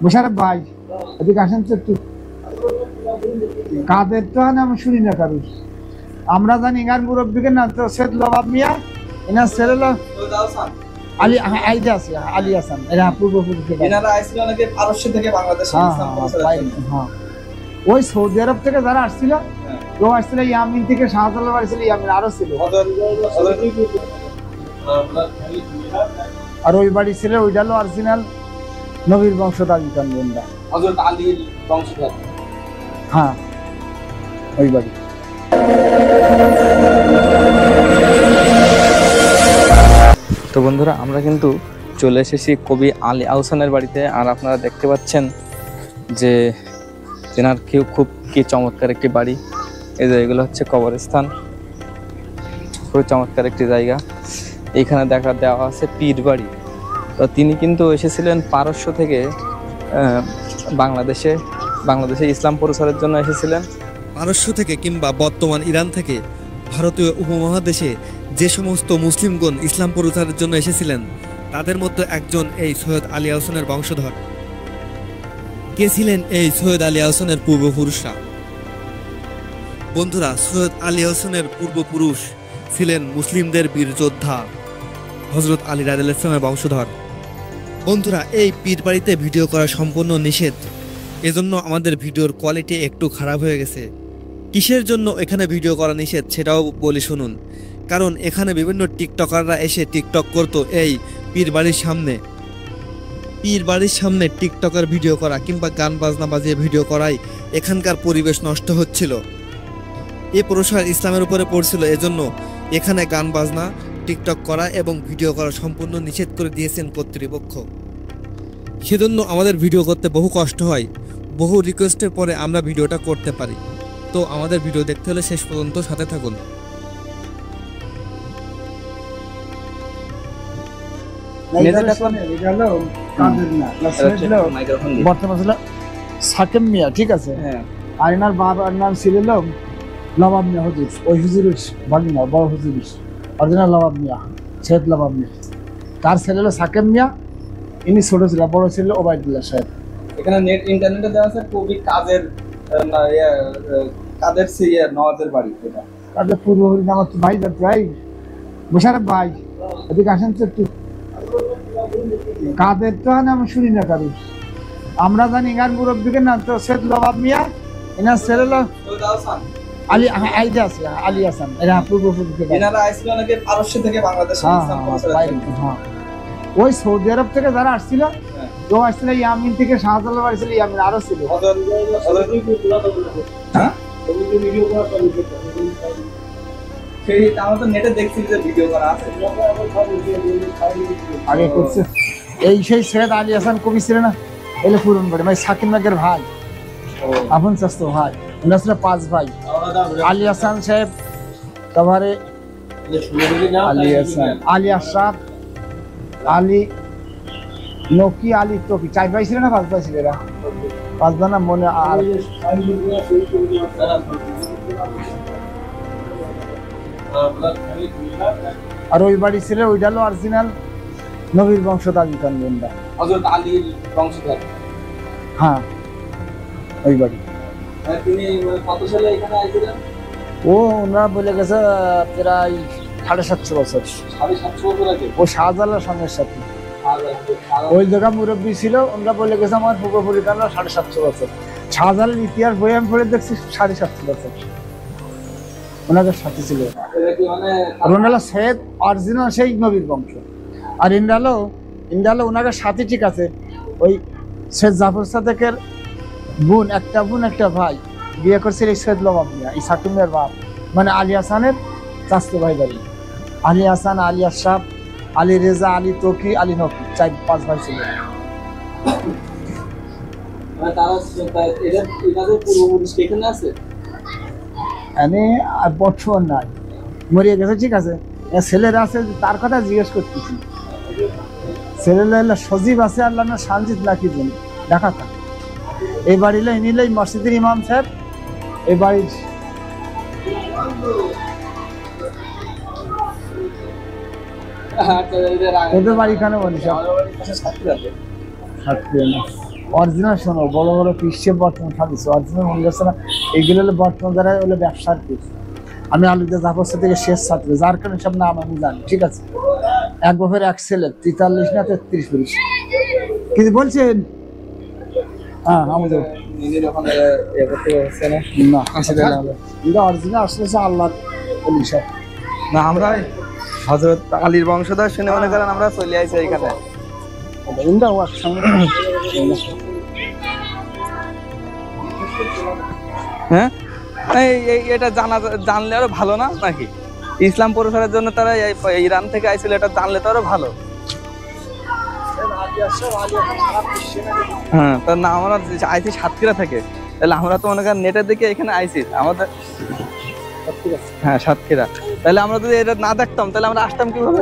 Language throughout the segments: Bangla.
মোশারফ ভাই এদিকে আসেন তো একটু। কাদের তো আমি শুনি না কারুর। আমরা জানি ইনার মুরব্বীকে না তো সৈয়দ লবাব মিয়া, এনার ছেলে আলী আইডা আছে আলী হাসান, এরা পূর্বপুরুষ। এনারা আইছিল নাকি পারস্য থেকে বাংলাদেশে ইসলাম প্রচারের জন্য। হ্যাঁ, ওই সৌদি আরব থেকে যারা আসছিল, কেউ আসছিল ইয়ামিন থেকে, শাহজালাল বাড়ি ছিল ইয়ামিন, আরো ছিল। আর ওই বাড়ি ছিল ওইটা হলো অরিজিনাল নবীর বংশধারী কানবন্দা, হযরত আলীর বংশধর। হ্যাঁ, ওই বাড়ি। তো বন্ধুরা, আমরা কিন্তু চলে এসেছি কবি আলী আহসানের বাড়িতে। আর আপনারা দেখতে পাচ্ছেন যে তেনার খুব কি চমৎকার একটি বাড়ি। এই যে এগুলো হচ্ছে কবরস্থান, খুব চমৎকার একটি জায়গা। এইখানে দেওয়া আছে পীর বাড়ি। তো তিনি কিন্তু এসেছিলেন পারস্য থেকে বাংলাদেশে ইসলাম প্রচারের জন্য এসেছিলেন। পারস্য থেকে কিংবা বর্তমান ইরান থেকে ভারতীয় উপমহাদেশে যে সমস্ত মুসলিমগণ ইসলাম প্রচারের জন্য এসেছিলেন, তাদের মধ্যে একজন এই সৈয়দ আলী আহসানের বংশধর। কে ছিলেন এই সৈয়দ আলী আহসানের পূর্বপুরুষরা? বন্ধুরা, সৈয়দ আলী আহসানের পূর্বপুরুষ ছিলেন মুসলিমদের বীর যোদ্ধা হযরত আলী রাদিয়াল্লাহু আনহুর বংশধর। বন্ধুরা, এই পীর বাড়িতে ভিডিও করা সম্পূর্ণ নিষেধ, এজন্য আমাদের ভিডিওর কোয়ালিটি একটু খারাপ হয়ে গেছে। কিসের জন্য এখানে ভিডিও করা নিষেধ সেটাও বলি শুনুন। কারণ এখানে বিভিন্ন টিকটকাররা এসে টিকটক করতো এই পীর বাড়ির সামনে টিকটকের ভিডিও করা কিংবা গান বাজনা বাজিয়ে ভিডিও করাই এখানকার পরিবেশ নষ্ট হচ্ছিল। এই প্রসার ইসলামের উপরে পড়ছিল, এজন্য এখানে গান বাজনা, টিকটক করা এবং ভিডিও করা সম্পূর্ণ নিষেধ করে দিয়েছেন কর্তৃপক্ষ। সেজন্য আমাদের ভিডিও করতে বহু কষ্ট হয়। বহু রিকোয়েস্টের পরে আমরা ভিডিওটা করতে পারি। তো আমাদের ভিডিও দেখতে হলে শেষ পর্যন্ত সাথে থাকুন। সাকেম মিয়া, ঠিক আছে। আর এনার বাবার নাম ছিল লবাব মিয়া হুজুর। ওই হুজুরের বাড়ি না, বড় হুজুর অরিজিনাল লবাব মিয়া, সৈয়দ লবাব মিয়া। তার ছেলে হলো সাকেম মিয়া, ইনি ছোট ছিল, বড় ছিল ওবায়দুল্লাহ সাহেব। এখানে নেট ইন্টারনেটে দেওয়া আছে কবি কাদের নওয়াজের বাড়ি। এটা কাদের পূর্বপুরুষ আমার তো ভাই ভাই মোশারফ ভাই এদিকে আসেন তো একটু। কাদের তো আমি শুনি না কারুর। আমরা জানি ইনার মুরব্বীকে না তো সৈয়দ লবাব মিয়া, এনার ছেলে হলো আলী আইডা আছে আলী হাসান, এরা পূর্বপুরুষ। এনারা আইছিল নাকি পারস্য থেকে বাংলাদেশে ইসলাম প্রচারের জন্য। ওই সৌদি আরব থেকে যারা আসছিল, কেউ আসছিল ইয়ামিন থেকে, শাহজালাল বাড়ি ছিল ইয়ামিন, আরো ছিল। আগে করছে এই সেই সৈয়দ আলী হাসান কবি ছিল না, এলে পুরন বাড়ি মানে সাকিব নাগের ভাই, আপন চাস্তো ভাই। ওনার ছিল 5 ভাই। আলী হাসান সাহেব, তারপরে আলী হাসান, আলী আশরাফ, আলী নকি, আলী তকি, 4 ভাই ছিল না 5 ভাই ছিল? এরা 5 ভাই না মনে। আর ওই বাড়ি ছিল ওইটা হলো অরিজিনাল নবীর বংশধারী কানবন্দা, হযরত আলীর বংশধর। হ্যাঁ, ওই বাড়ি। তিনি কত সালে এখানে আইছিলেন? ও ওনারা বলে গেছে প্রায় 750 বছর। 750 বছর আগে? ও শাহজালাল সঙ্গের সাথে ওই জায়গা মুরব্বী ছিল, ওনারা বলে গেছে আমার পূর্বপুরুষ 750 বছর। শাহজালাল ইতিহাস বই আমি পড়ে দেখছি 750 বছর ওনাদের সাথে ছিল। ওনারা সৈয়দ অরিজিনাল সেই নবীর বংশ। আর ইন্দ্রালো ওনাদের সাথে, ঠিক আছে। ওই সৈয়দ জাফর সাদেকের বোন, একটা ভাই বিয়ে করছিল সৈয়দ লবাব মিয়া, এই সাকিব মিয়ার বাপ, মানে আলী হাসানের চাচতো ভাই বাড়ি। আলী হাসান, আলী আশরাফ, আলী রেজা, আলী তকি, আলী নকি, 4-5 ভাই ছিল। বর্তমান নাই, মরিয়ে গেছে, ঠিক আছে। ছেলেরা আছে, তার কথা জিজ্ঞেস করতেছি। ছেলেরা সজীব আছে, আল্লাহ না সানজিদ নাকি জন দেখা থাক। এই বাড়ি ইনিলাই মসজিদের ইমাম সাহেব। এই বাড়ির তোদের বাড়ি কেন বলিস? অরিজিনাল শোনো, বড় বড় পিসে বর্তমান সাজিয়েছে অরিজিনাল মনে যাচ্ছে না। এগুলো হলো বর্তমান যারা হলো ব্যবসার পিস। আমি আলুদা জাফরসা থেকে শেষ ছাত্র, যার কারণে সব নাম আমি জানি, ঠিক আছে। এক বাপের এক ছেলে, 43 না 33 পুরুষ। কিছু বলছেন? হ্যাঁ আমাদের না এটা অরিজিনাল আসলে আল্লাহ সব না, আমরা হযরত আলীর বংশধর শুনে মনে করেন আমরা চলে আইছি এখানে। এটা ওয়াক সঙ্গে হ্যাঁ, এটা জানলে আরো ভালো না নাকি? ইসলাম প্রসারের জন্য তারা ইরান থেকে আইছিল, এটা জানলে তো আরো ভালো। হ্যাঁ, তার না আমরা আইছি সাতক্ষীরা থেকে, তাহলে আমরা তো মনে করেন নেটের দিকে এখানে আইছি আমাদের। হ্যাঁ সাতক্ষীরা, তাহলে আমরা যদি এটা না দেখতাম তাহলে আমরা আসতাম কিভাবে?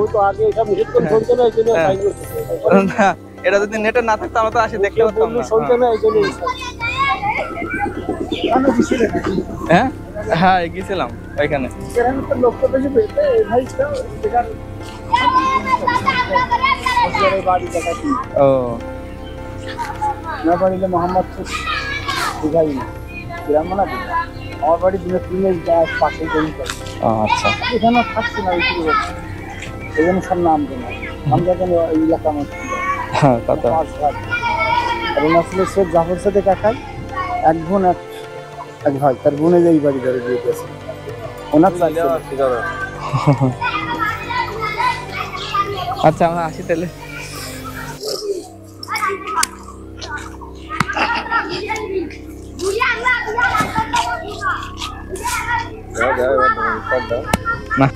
না, এটা যদি নেটে না থাকতো আমরা তো আসি দেখতে পারতাম না। হ্যাঁ হ্যাঁ গেছিলাম ওইখানে। ও আমার বাড়ি মোহাম্মদ আমার বাড়ি পাশে আচ্ছা, এখানে থাকছি না, এখানে সব নাম দেনা আমরা কেন এই এলাকা আমার হ্যাঁ তা তো। আসলে শেখ জাফর সাথে কাকাই এক বোন এক ভাই, তার বোনের এই বাড়ি ধরে বিয়ে গেছে ওনার। আচ্ছা আমরা আসি তাহলে। না